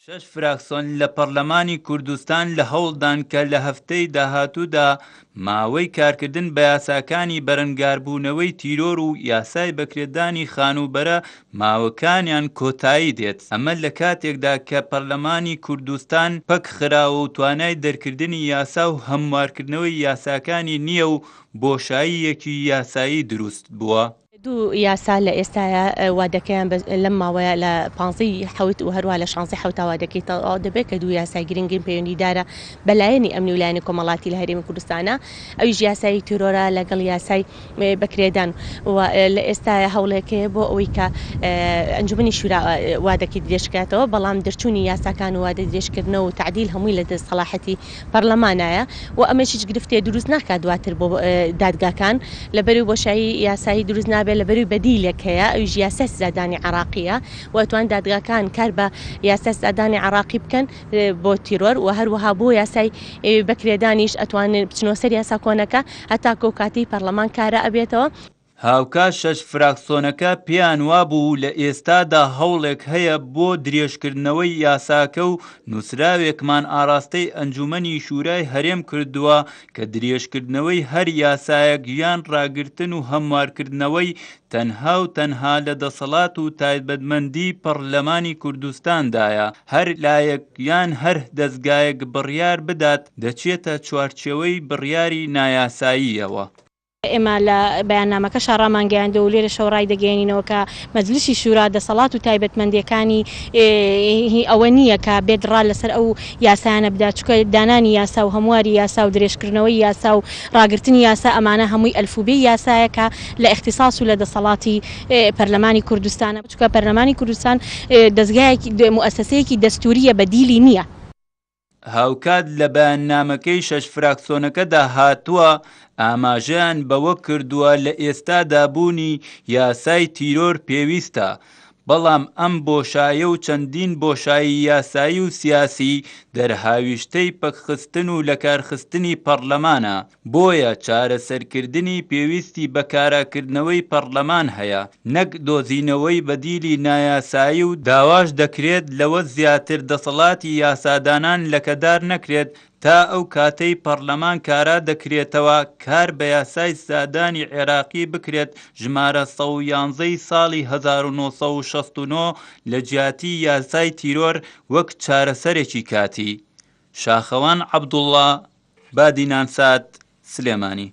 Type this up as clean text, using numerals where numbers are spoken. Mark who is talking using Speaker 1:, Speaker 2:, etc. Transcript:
Speaker 1: شەش فراکسیۆن لە پەرلەمانی کوردستان لە هەوڵدان کە لە هەفتەی داهاتوودا ماوەی کارکردن بە یاساکانی بەرەنگاربوونەوەی تیرۆر و یاسای بەکرێدانی خانوبەرە ماوەکانیان کۆتایی دێت. ئەمە لە کاتێکدا کە پەرلەمانی کوردستان پەک خراوە و توانای دەرکردنی یاسا و هەموارکردنەوەی یاساکانی نییە و بۆشاییەکی یاسایی دروست بووە.
Speaker 2: دوو یاسا لە ئێستاە وا دەکەیان لەم ماوەیە لە 15 حوت و هەروە لە 16 حوتاوا دەکەیتەوە دەبێت کە دوو یاسای گرنگین پەیوەندیدارە بەلایەنی ئەمنی ولایەنی کۆمەڵاتی لە هەرێمی کوردستانە، ئەویش یاسای تیرۆرە لەگەڵ یاسای بەکرێدان لە ئێستاە هەوڵێکەیە بۆ ئەوەی کە ئەنجومنی شورا وا دەکەیت درێژکاتەوە، بەڵام دەرچوونی یاساکان و وادە درێژکردنەوە و تعدیل هەمووی لە دەست سەلاحەتی پەرلەمانایە و ئەمەشیش گرفتێ دروست ناکات دواتر بۆ دادگاکان لەبەری بۆشایی یاسایی دروست نابێت لەبەروی بەدیلێک هەیە، ئەویش یاسا سزادانی عراقیە و ئەتوان دادگاکان کار بە یاسا سزادانی عراقی بکەن بۆ تیرۆر و هەروەها بۆ یاسای بەکرێدانیش ئەتوانن بچنەوە سەر یاسا کۆنەکە هەتا کۆکاتی پەرلەمان کارە ئەبێتەوە.
Speaker 1: هاوکات شەش فراکسیۆنەکە پێیان وابوو لە ئێستادا هەوڵێک هەیە بۆ درێژکردنەوەی یاساکە و نووسراوێکمان ئاراستەی ئەنجومەنی شورای هەرێم کردووە کە درێژکردنەوەی هەر یاسایەک یان ڕاگرتن و هەموارکردنەوەی تەنها و تەنها لە دەسەڵات و تایبەتمەندی پەرلەمانی کوردستاندایە، هەر لایەک یان هەر دەستگایەک بڕیار بدات دەچێتە چوارچێوەی بڕیاری نایاساییەوە.
Speaker 3: ئێمە لە بەیاننامەکە ڕامانگەیاندە و لێرە شەوڕای دەگەێنینەوە کە مەجلیسی شورا دەسەڵات و تایبەتمەندیەکانی ئەوە نییە کە بێدڕا لەسەر ئەو یاسایانە بدات، چونکە دانانی یاسا و هەمواری یاسا و درێژکردنەوەی یاسا و ڕاگررتنی یاسا ئەمانە هەمووی ئەلفوبێ یاسایەکە لە اختصاص و لە دەسەڵاتی پەرلەمانی کوردستانە، چونکە پەرلەمانی کوردستان دەستگایەکی موسسەیەکی دەستوریە بەدیلی نییە.
Speaker 1: هاوکات لە بەیاننامەکەی شەش فراکسیۆنەکەدا هاتووە ئاماژەیان بەوە کردووە لە ئێستادا بوونی یاسای تیرۆر پێویستە، بەڵام ئەم بۆشایە و چەندین بۆشایی یاسایی و سیاسی دەرهاویشتەی پەکخستن و لەکارخستنی پەرلەمانە، بۆیە چارەسەرکردنی پێویستی بەکاراکردنەوەی پەرلەمان هەیە، نەک دۆزینەوەی بەدیلی نایاسایی و داواش دەکرێت لەوە زیاتر دەسەڵاتی یاسادانان لەکەدار نەکرێت تا ئەو کاتەی پەرلەمان کارا دەکرێتەوە کار بە یاسای سزادانی عێراقی بکرێت ژمارە 111 ساڵی 1969 لە جیاتی یاسای تیرۆر وەک چارەسەرێکی کاتی. شاخەوان عەبدوڵڵا، بادینان سات، سلێمانی.